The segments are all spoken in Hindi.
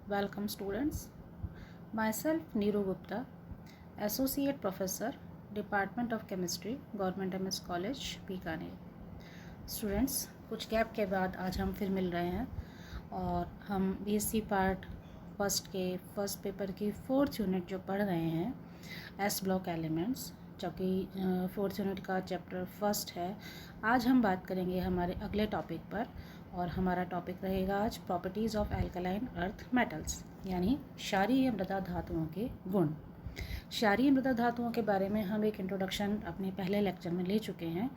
Welcome students. Myself Neeru Gupta, Associate Professor, Department of Chemistry, Government MS College, Bikaner. Students, कुछ गैप के बाद आज हम फिर मिल रहे हैं और हम बीएससी पार्ट फर्स्ट के फर्स्ट पेपर की फोर्थ यूनिट जो पढ़ रहे हैं एस ब्लॉक एलिमेंट्स, जबकि फोर्थ यूनिट का चैप्टर फर्स्ट है। आज हम बात करेंगे हमारे अगले टॉपिक पर और हमारा टॉपिक रहेगा आज properties of alkaline earth metals, यानी क्षारीय मृदा धातुओं के गुण। क्षारीय मृदा धातुओं के बारे में हम एक इंट्रोडक्शन अपने पहले लेक्चर में ले चुके हैं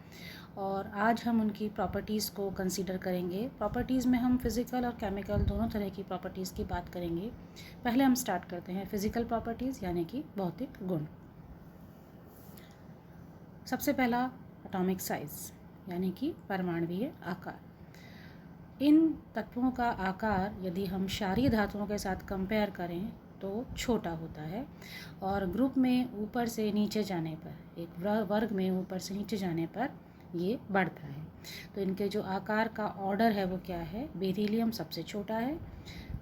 और आज हम उनकी प्रॉपर्टीज़ को कंसीडर करेंगे। प्रॉपर्टीज़ में हम फिज़िकल और केमिकल दोनों तरह की प्रॉपर्टीज़ की बात करेंगे। पहले हम स्टार्ट करते हैं फिज़िकल प्रॉपर्टीज़ यानी कि भौतिक गुण। सबसे पहला एटॉमिक साइज़ यानी कि परमाणुवीय आकार। इन तत्वों का आकार यदि हम क्षारीय धातुओं के साथ कंपेयर करें तो छोटा होता है और ग्रुप में ऊपर से नीचे जाने पर, एक वर्ग में ऊपर से नीचे जाने पर ये बढ़ता है। तो इनके जो आकार का ऑर्डर है वो क्या है? बेरिलियम सबसे छोटा है,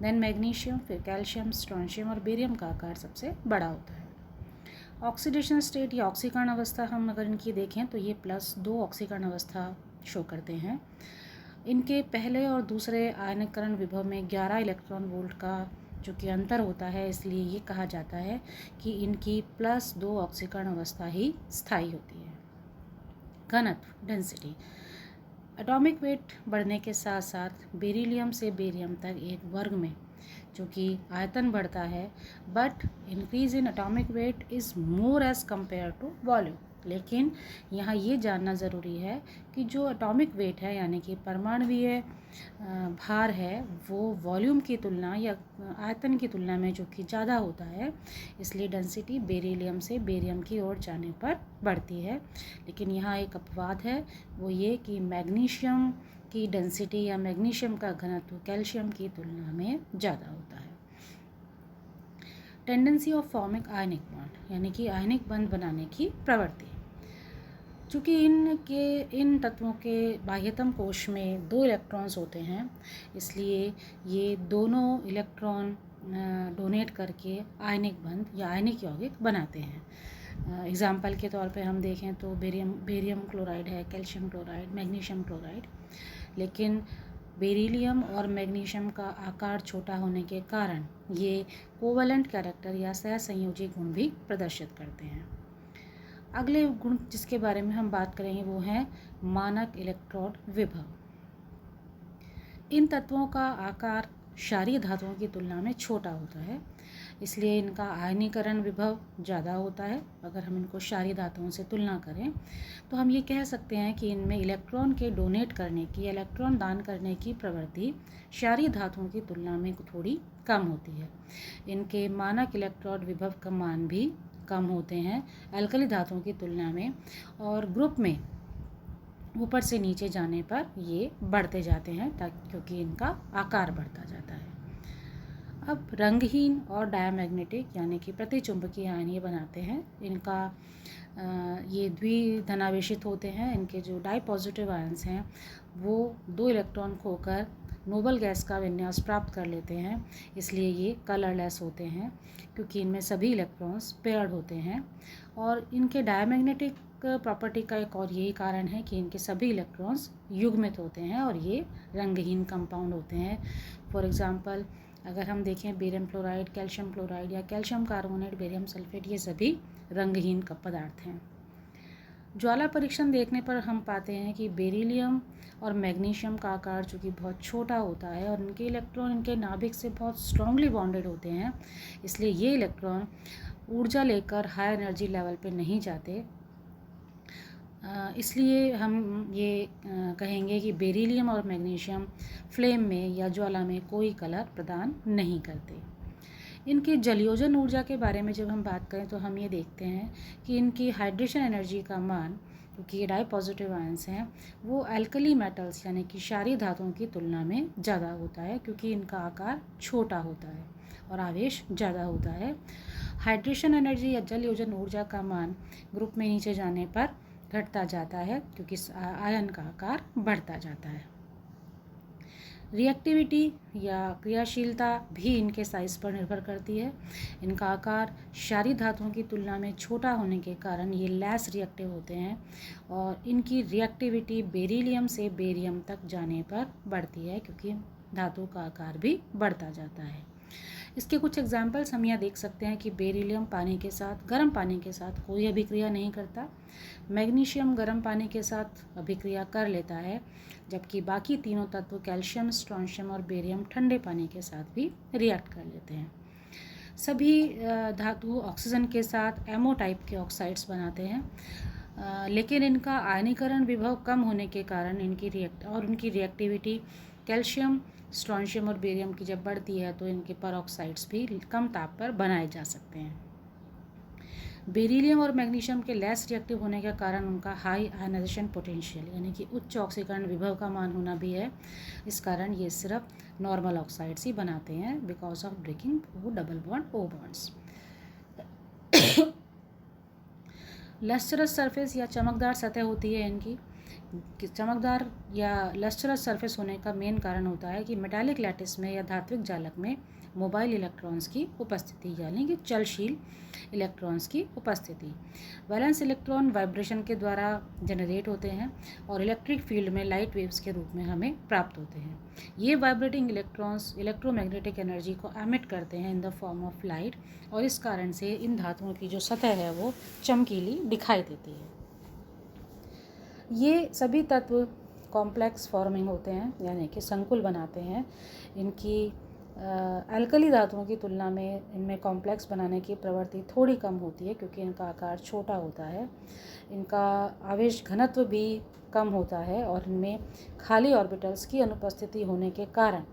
देन मैग्नीशियम, फिर कैल्शियम, स्ट्रोंशियम और बेरियम का आकार सबसे बड़ा होता है। ऑक्सीडेशन स्टेट या ऑक्सीकरण अवस्था हम अगर इनकी देखें तो ये +2 ऑक्सीकरण अवस्था शो करते हैं। इनके पहले और दूसरे आयनीकरण विभव में 11 इलेक्ट्रॉन वोल्ट का जो कि अंतर होता है, इसलिए ये कहा जाता है कि इनकी +2 ऑक्सीकरण अवस्था ही स्थायी होती है। घनत्व डेंसिटी, एटॉमिक वेट बढ़ने के साथ साथ बेरिलियम से बेरियम तक एक वर्ग में जो कि आयतन बढ़ता है, but increase in atomic weight is more as compare to volume. लेकिन यहाँ ये जानना ज़रूरी है कि जो एटॉमिक वेट है यानी कि परमाणुवीय भार है वो वॉल्यूम की तुलना या आयतन की तुलना में जो कि ज़्यादा होता है, इसलिए डेंसिटी बेरिलियम से बेरियम की ओर जाने पर बढ़ती है। लेकिन यहाँ एक अपवाद है, वो ये कि मैग्नीशियम की डेंसिटी या मैग्नीशियम का घनत्व कैल्शियम की तुलना में ज़्यादा होता है। Tendency of forming ionic bond यानी कि आयनिक बंध बनाने की प्रवृत्ति। चूँकि इन तत्वों के बाह्यतम कोश में 2 इलेक्ट्रॉन्स होते हैं, इसलिए ये दोनों इलेक्ट्रॉन डोनेट करके आयनिक बंध या आयनिक यौगिक बनाते हैं। एग्जाम्पल के तौर पे हम देखें तो बेरियम क्लोराइड है, कैल्शियम क्लोराइड, मैग्नीशियम क्लोराइड। लेकिन बेरिलियम और मैग्नीशियम का आकार छोटा होने के कारण ये कोवलेंट कैरेक्टर या सहसंयोजी गुण भी प्रदर्शित करते हैं। अगले गुण जिसके बारे में हम बात करेंगे वो है मानक इलेक्ट्रोड विभव। इन तत्वों का आकार क्षारीय धातुओं की तुलना में छोटा होता है, इसलिए इनका आयनीकरण विभव ज़्यादा होता है। अगर हम इनको क्षारीय धातुओं से तुलना करें तो हम ये कह सकते हैं कि इनमें इलेक्ट्रॉन के डोनेट करने की, इलेक्ट्रॉन दान करने की प्रवृत्ति क्षारीय धातुओं की तुलना में थोड़ी कम होती है। इनके मानक इलेक्ट्रोड विभव का मान भी कम होते हैं एल्कली धातुओं की तुलना में, और ग्रुप में ऊपर से नीचे जाने पर ये बढ़ते जाते हैं क्योंकि इनका आकार बढ़ता जाता है। अब रंगहीन और डायमैग्नेटिक यानी कि प्रतिचुंबकीय आयन ये बनाते हैं। इनका ये द्विधनावेशित होते हैं। इनके जो डाई पॉजिटिव आयन्स हैं वो 2 इलेक्ट्रॉन खोकर नोबल गैस का विन्यास प्राप्त कर लेते हैं, इसलिए ये कलरलेस होते हैं क्योंकि इनमें सभी इलेक्ट्रॉन्स पेयर्ड होते हैं। और इनके डायमैग्नेटिक प्रॉपर्टी का एक और यही कारण है कि इनके सभी इलेक्ट्रॉन्स युग्मित होते हैं और ये रंगहीन कंपाउंड होते हैं। फॉर एग्जांपल अगर हम देखें बेरियम क्लोराइड, कैल्शियम क्लोराइड या कैल्शियम कार्बोनेट, बेरियम सल्फेट, ये सभी रंगहीन पदार्थ हैं। ज्वाला परीक्षण देखने पर हम पाते हैं कि बेरिलियम और मैग्नीशियम का आकार चूँकि बहुत छोटा होता है और इनके इलेक्ट्रॉन इनके नाभिक से बहुत स्ट्रांगली बॉन्डेड होते हैं, इसलिए ये इलेक्ट्रॉन ऊर्जा लेकर हाई एनर्जी लेवल पे नहीं जाते। इसलिए हम ये कहेंगे कि बेरिलियम और मैग्नीशियम फ्लेम में या ज्वाला में कोई कलर प्रदान नहीं करते। इनकी जलयोजन ऊर्जा के बारे में जब हम बात करें तो हम ये देखते हैं कि इनकी हाइड्रेशन एनर्जी का मान, क्योंकि ये डाई पॉजिटिव आयन्स हैं, वो एल्कली मेटल्स यानी कि क्षारीय धातुओं की तुलना में ज़्यादा होता है क्योंकि इनका आकार छोटा होता है और आवेश ज़्यादा होता है। हाइड्रेशन एनर्जी या जलयोजन ऊर्जा का मान ग्रुप में नीचे जाने पर घटता जाता है क्योंकि आयन का आकार बढ़ता जाता है। रिएक्टिविटी या क्रियाशीलता भी इनके साइज़ पर निर्भर करती है। इनका आकार क्षारीय धातुओं की तुलना में छोटा होने के कारण ये लेस रिएक्टिव होते हैं और इनकी रिएक्टिविटी बेरिलियम से बेरियम तक जाने पर बढ़ती है, क्योंकि धातु का आकार भी बढ़ता जाता है। इसके कुछ एग्जाम्पल्स हम यहाँ देख सकते हैं कि बेरिलियम पानी के साथ, गर्म पानी के साथ कोई अभिक्रिया नहीं करता। मैग्नीशियम गर्म पानी के साथ अभिक्रिया कर लेता है, जबकि बाकी तीनों तत्व कैल्शियम, स्ट्रोंशियम और बेरियम ठंडे पानी के साथ भी रिएक्ट कर लेते हैं। सभी धातु ऑक्सीजन के साथ एमओ टाइप के ऑक्साइड्स बनाते हैं, लेकिन इनका आयनीकरण विभव कम होने के कारण उनकी रिएक्टिविटी कैल्शियम, स्ट्रोंशियम और बेरियम की जब बढ़ती है तो इनके परऑक्साइड्स भी कम ताप पर बनाए जा सकते हैं। बेरिलियम और मैग्नीशियम के लेस रिएक्टिव होने के कारण उनका हाई आयनाइजेशन पोटेंशियल यानी कि उच्च ऑक्सीकरण विभव का मान होना भी है। इस कारण ये सिर्फ नॉर्मल ऑक्साइड्स ही बनाते हैं because of breaking O double bond O bonds. Lustrous surface या चमकदार सतह होती है इनकी। चमकदार या लस्टरस सरफेस होने का मेन कारण होता है कि मेटालिक लैटिस में या धात्विक जालक में मोबाइल इलेक्ट्रॉन्स की उपस्थिति, यानी कि चलशील इलेक्ट्रॉन्स की उपस्थिति। वैलेंस इलेक्ट्रॉन वाइब्रेशन के द्वारा जनरेट होते हैं और इलेक्ट्रिक फील्ड में लाइट वेव्स के रूप में हमें प्राप्त होते हैं। ये वाइब्रेटिंग इलेक्ट्रॉन्स इलेक्ट्रोमैग्नेटिक एनर्जी को एमिट करते हैं in the form of light, और इस कारण से इन धातुओं की जो सतह है वो चमकीली दिखाई देती है। ये सभी तत्व कॉम्प्लेक्स फॉर्मिंग होते हैं, यानी कि संकुल बनाते हैं। इनकी अल्कली धातुओं की तुलना में इनमें कॉम्प्लेक्स बनाने की प्रवृत्ति थोड़ी कम होती है, क्योंकि इनका आकार छोटा होता है। इनका आवेश घनत्व भी कम होता है और इनमें खाली ऑर्बिटल्स की अनुपस्थिति होने के कारण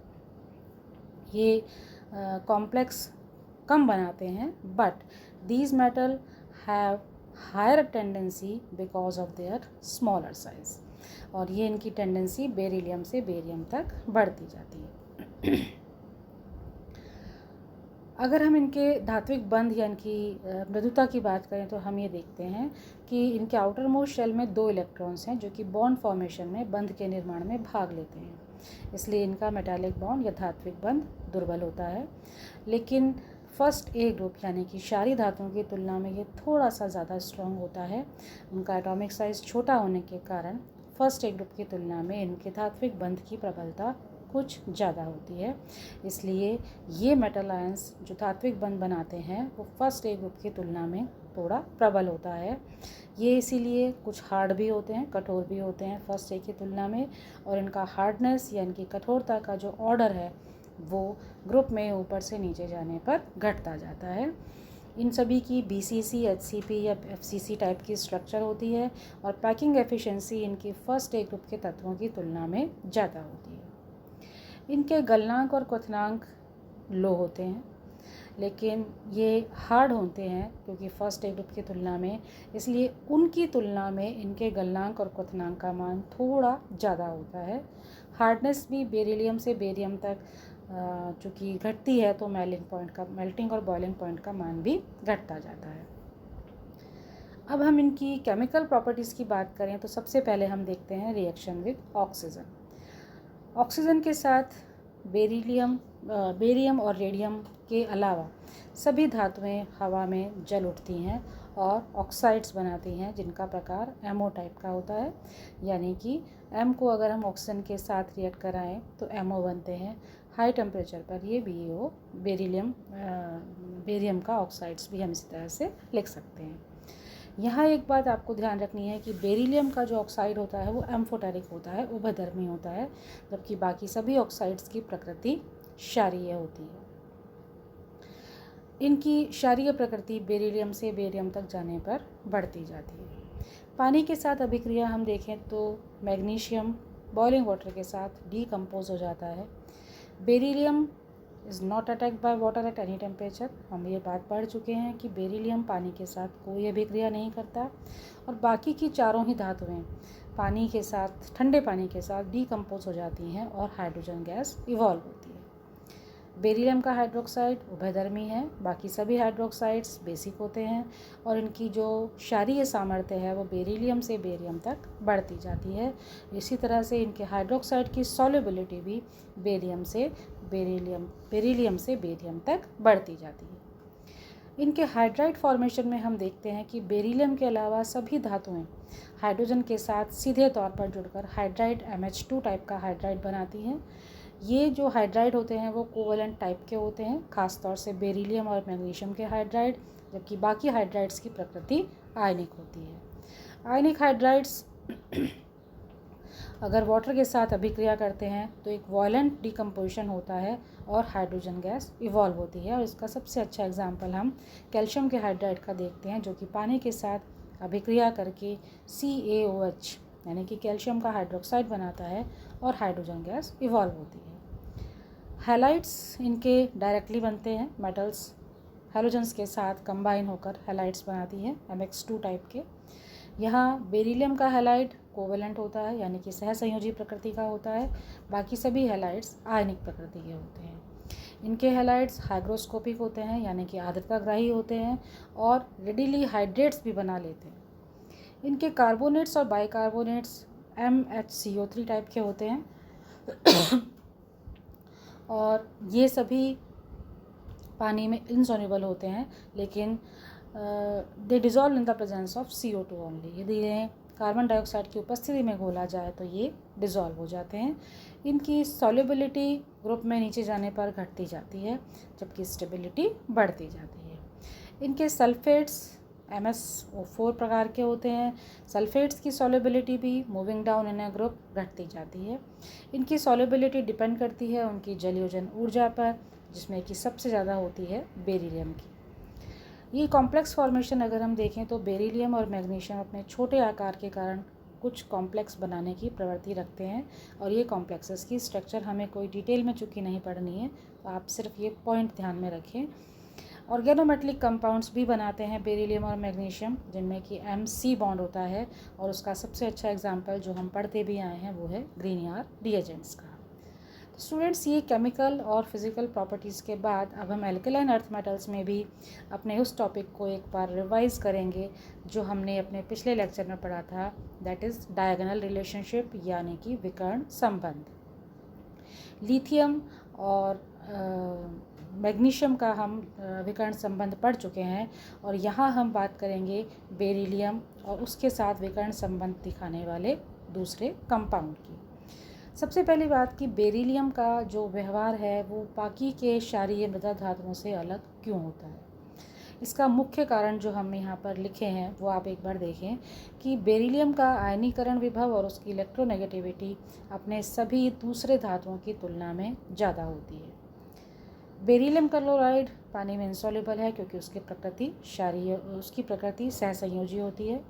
ये कॉम्प्लेक्स कम बनाते हैं। But these metal have higher tendency because of their smaller size, और ये इनकी टेंडेंसी बेरिलियम से बेरियम तक बढ़ती जाती है। अगर हम इनके धात्विक बंध या इनकी मृदुता की बात करें तो हम ये देखते हैं कि इनके आउटर मोस्ट शेल में 2 इलेक्ट्रॉन्स हैं जो कि बॉन्ड फॉर्मेशन में, बंध के निर्माण में भाग लेते हैं। इसलिए इनका मेटालिक बॉन्ड या धात्विक बंध दुर्बल होता है। लेकिन फर्स्ट ए ग्रुप यानी कि क्षारीय धातुओं की तुलना में ये थोड़ा सा ज़्यादा स्ट्रॉन्ग होता है। उनका एटॉमिक साइज़ छोटा होने के कारण फर्स्ट ए ग्रुप की तुलना में इनके धात्विक बंध की प्रबलता कुछ ज़्यादा होती है। इसलिए ये मेटल आयंस जो धात्विक बंध बनाते हैं वो फर्स्ट ए ग्रुप की तुलना में थोड़ा प्रबल होता है। ये इसीलिए कुछ हार्ड भी होते हैं, कठोर भी होते हैं फर्स्ट ए की तुलना में, और इनका हार्डनेस या इनकी कठोरता का जो ऑर्डर है वो ग्रुप में ऊपर से नीचे जाने पर घटता जाता है। इन सभी की BCC, HCP या FCC टाइप की स्ट्रक्चर होती है और पैकिंग एफिशिएंसी इनकी फर्स्ट ए ग्रुप के तत्वों की तुलना में ज़्यादा होती है। इनके गलनांक और क्वथनांक लो होते हैं, लेकिन ये हार्ड होते हैं क्योंकि फर्स्ट ए ग्रुप की तुलना में, इसलिए उनकी तुलना में इनके गलनांक और क्वथनांक का मान थोड़ा ज़्यादा होता है। हार्डनेस भी बेरिलियम से बेरियम तक चूँकि घटती है तो मेल्टिंग और बॉइलिंग पॉइंट का मान भी घटता जाता है। अब हम इनकी केमिकल प्रॉपर्टीज़ की बात करें तो सबसे पहले हम देखते हैं रिएक्शन विद ऑक्सीजन। ऑक्सीजन के साथ बेरियम और रेडियम के अलावा सभी धातुएं हवा में जल उठती हैं और ऑक्साइड्स बनाती हैं जिनका प्रकार एमओ टाइप का होता है, यानी कि एम को अगर हम ऑक्सीजन के साथ रिएक्ट कराएं तो एमओ बनते हैं। हाई टेम्परेचर पर ये BeO बेरियम का ऑक्साइड्स भी हम इस तरह से लिख सकते हैं। यहाँ एक बात आपको ध्यान रखनी है कि बेरिलियम का जो ऑक्साइड होता है वो एम्फोटेरिक होता है, उभयधर्मी होता है, जबकि बाकी सभी ऑक्साइड्स की प्रकृति क्षारीय होती है। इनकी क्षारीय प्रकृति बेरिलियम से बेरियम तक जाने पर बढ़ती जाती है। पानी के साथ अभिक्रिया हम देखें तो मैग्नीशियम बॉइलिंग वाटर के साथ डीकम्पोज हो जाता है। Beryllium is not attacked by water at any temperature. हम ये बात पढ़ चुके हैं कि बेरिलियम पानी के साथ कोई अभिक्रिया नहीं करता, और बाकी की चारों ही धातुएं पानी के साथ, ठंडे पानी के साथ डीकम्पोज हो जाती हैं और हाइड्रोजन गैस इवॉल्व होती है। बेरिलियम का हाइड्रोक्साइड उभयधर्मी है, बाकी सभी हाइड्रोक्साइड्स बेसिक होते हैं और इनकी जो क्षारीय सामर्थ्य है वो बेरिलियम से बेरियम तक बढ़ती जाती है। इसी तरह से इनके हाइड्रोक्साइड की सॉल्युबिलिटी भी बेरिलियम से बेरियम तक बढ़ती जाती है। इनके हाइड्राइड फॉर्मेशन में हम देखते हैं कि बेरिलियम के अलावा सभी धातुएं हाइड्रोजन के साथ सीधे तौर पर जुड़कर हाइड्राइड MH2 टाइप का हाइड्राइड बनाती हैं। ये जो हाइड्राइड होते हैं वो कोवलेंट टाइप के होते हैं, खासतौर से बेरिलियम और मैग्नीशियम के हाइड्राइड, जबकि बाकी हाइड्राइड्स की प्रकृति आयनिक होती है। आयनिक हाइड्राइड्स अगर वाटर के साथ अभिक्रिया करते हैं तो एक वॉयलेंट डिकम्पोजिशन होता है और हाइड्रोजन गैस इवॉल्व होती है। और इसका सबसे अच्छा एग्जाम्पल हम कैल्शियम के हाइड्राइड का देखते हैं, जो कि पानी के साथ अभिक्रिया करके CaOH यानी कि कैल्शियम का हाइड्रोक्साइड बनाता है और हाइड्रोजन गैस इवॉल्व होती है। हैलाइड्स इनके डायरेक्टली बनते हैं, मेटल्स हैलोजन्स के साथ कंबाइन होकर हैलाइड्स बनाती हैं MX2 टाइप के। यहाँ बेरिलियम का हैलाइड कोवेलेंट होता है यानी कि सहसंयोजी प्रकृति का होता है, बाकी सभी हैलाइड्स आयनिक प्रकृति के होते हैं। इनके हैलाइड्स हाइग्रोस्कोपिक होते हैं यानी कि आर्द्रताग्राही होते हैं और रेडिली हाइड्रेट्स भी बना लेते हैं। इनके कार्बोनेट्स और बाइकार्बोनेट्स MHCO3 टाइप के होते हैं और ये सभी पानी में इनसॉल्युबल होते हैं, लेकिन they dissolve in the presence of CO2 only. यदि इन्हें कार्बन डाइऑक्साइड की उपस्थिति में घोला जाए तो ये डिज़ोल्व हो जाते हैं। इनकी सॉल्युबिलिटी ग्रुप में नीचे जाने पर घटती जाती है, जबकि स्टेबिलिटी बढ़ती जाती है। इनके सल्फेट्स MsO4 प्रकार के होते हैं। सल्फेट्स की सॉल्युबिलिटी भी moving down in A group घटती जाती है। इनकी सॉल्युबिलिटी डिपेंड करती है उनकी जलयोजन ऊर्जा पर, जिसमें कि सबसे ज़्यादा होती है बेरिलियम की। ये कॉम्प्लेक्स फॉर्मेशन अगर हम देखें तो बेरिलियम और मैग्नीशियम अपने छोटे आकार के कारण कुछ कॉम्प्लेक्स बनाने की प्रवृत्ति रखते हैं और ये कॉम्प्लेक्सेस की स्ट्रक्चर हमें कोई डिटेल में चूँकि नहीं पढ़नी है, तो आप सिर्फ ये पॉइंट ध्यान में रखें। ऑर्गेनोमेटलिक कंपाउंड्स भी बनाते हैं बेरिलियम और मैग्नीशियम, जिनमें कि MC बॉन्ड होता है और उसका सबसे अच्छा एग्जाम्पल जो हम पढ़ते भी आए हैं वो है ग्रीनियर रिएजेंट्स का। स्टूडेंट्स, ये केमिकल और फिज़िकल प्रॉपर्टीज़ के बाद अब हम एल्कलाइन अर्थ मेटल्स में भी अपने उस टॉपिक को एक बार रिवाइज करेंगे जो हमने अपने पिछले लेक्चर में पढ़ा था, दैट इज़ डायगोनल रिलेशनशिप यानी कि विकर्ण संबंध। लिथियम और मैग्नीशियम का हम विकर्ण संबंध पढ़ चुके हैं और यहाँ हम बात करेंगे बेरिलियम और उसके साथ विकर्ण संबंध दिखाने वाले दूसरे कंपाउंड की। सबसे पहली बात कि बेरिलियम का जो व्यवहार है वो बाकी के क्षारीय मृदा धातुओं से अलग क्यों होता है। इसका मुख्य कारण जो हम यहाँ पर लिखे हैं वो आप एक बार देखें कि बेरिलियम का आयनीकरण विभव और उसकी इलेक्ट्रोनेगेटिविटी अपने सभी दूसरे धातुओं की तुलना में ज़्यादा होती है। बेरिलियम क्लोराइड पानी में इंसॉल्युबल है क्योंकि उसकी प्रकृति सहसंयोजी होती है,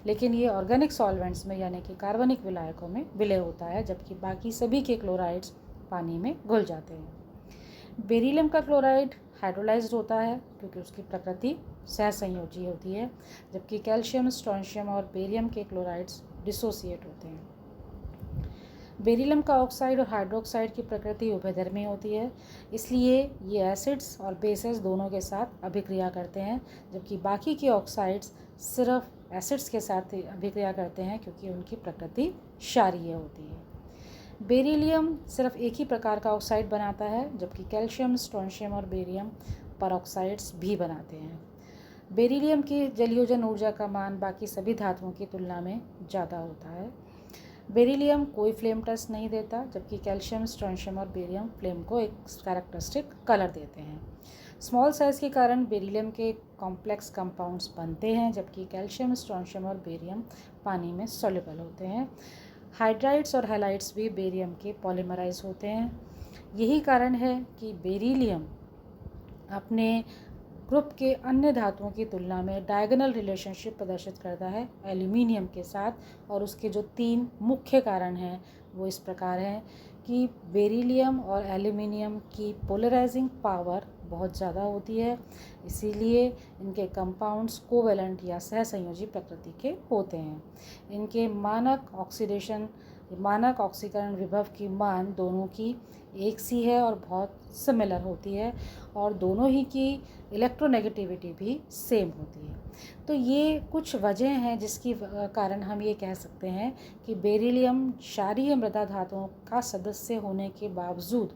लेकिन ये ऑर्गेनिक सॉल्वेंट्स में यानी कि कार्बनिक विलायकों में विलय होता है, जबकि बाकी सभी के क्लोराइड्स पानी में घुल जाते हैं। बेरिलियम का क्लोराइड हाइड्रोलाइज्ड होता है क्योंकि उसकी प्रकृति सहसंयोजी होती है, जबकि कैल्शियम, स्ट्रोंशियम और बेरियम के क्लोराइड्स डिसोसिएट होते हैं। बेरिलियम का ऑक्साइड और हाइड्रोक्साइड की प्रकृति उभयधर्मी होती है, इसलिए ये एसिड्स और बेसेस दोनों के साथ अभिक्रिया करते हैं, जबकि बाकी के ऑक्साइड्स सिर्फ एसिड्स के साथ अभिक्रिया करते हैं क्योंकि उनकी प्रकृति क्षारीय होती है। बेरिलियम सिर्फ एक ही प्रकार का ऑक्साइड बनाता है, जबकि कैल्शियम, स्ट्रोंशियम और बेरियम परऑक्साइड्स भी बनाते हैं। बेरिलियम की जलयोजन ऊर्जा का मान बाकी सभी धातुओं की तुलना में ज़्यादा होता है। बेरिलियम कोई फ्लेम टेस्ट नहीं देता, जबकि कैल्शियम, स्ट्रोंशियम और बेरियम फ्लेम को एक कैरेक्टरिस्टिक कलर देते हैं। स्मॉल साइज़ के कारण बेरिलियम के कॉम्प्लेक्स कंपाउंड्स बनते हैं, जबकि कैल्शियम, स्ट्रोंशियम और बेरियम पानी में सॉल्युबल होते हैं। हाइड्राइड्स और हैलाइड्स भी बेरियम के पॉलीमराइज होते हैं। यही कारण है कि बेरिलियम अपने ग्रुप के अन्य धातुओं की तुलना में डायगोनल रिलेशनशिप प्रदर्शित करता है एल्यूमिनियम के साथ, और उसके जो 3 मुख्य कारण हैं वो इस प्रकार हैं कि बेरिलियम और एल्यूमिनियम की पोलराइजिंग पावर बहुत ज़्यादा होती है, इसीलिए इनके कंपाउंड्स कोवेलेंट या सहसंयोजी प्रकृति के होते हैं। इनके मानक ऑक्सीडेशन मानक ऑक्सीकरण विभव की मान दोनों की एक सी है और बहुत सिमिलर होती है, और दोनों ही की इलेक्ट्रोनेगेटिविटी भी सेम होती है। तो ये कुछ वजह हैं जिसकी कारण हम ये कह सकते हैं कि बेरिलियम क्षारीय मृदा धातुओं का सदस्य होने के बावजूद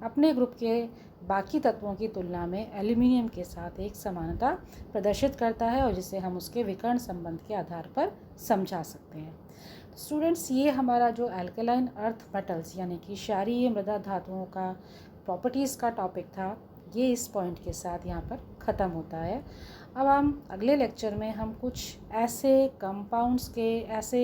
अपने ग्रुप के बाकी तत्वों की तुलना में एल्यूमिनियम के साथ एक समानता प्रदर्शित करता है, और जिसे हम उसके विकर्ण संबंध के आधार पर समझा सकते हैं। स्टूडेंट्स, ये हमारा जो अल्कलाइन अर्थ मेटल्स यानी कि क्षारीय मृदा धातुओं का प्रॉपर्टीज़ का टॉपिक था, ये इस पॉइंट के साथ यहाँ पर ख़त्म होता है। अब हम अगले लेक्चर में हम कुछ ऐसे कंपाउंड्स के, ऐसे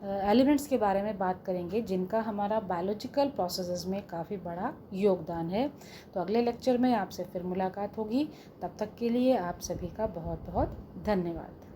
एलिमेंट्स के बारे में बात करेंगे जिनका हमारा बायोलॉजिकल प्रोसेसेस में काफ़ी बड़ा योगदान है। तो अगले लेक्चर में आपसे फिर मुलाकात होगी। तब तक के लिए आप सभी का बहुत बहुत धन्यवाद।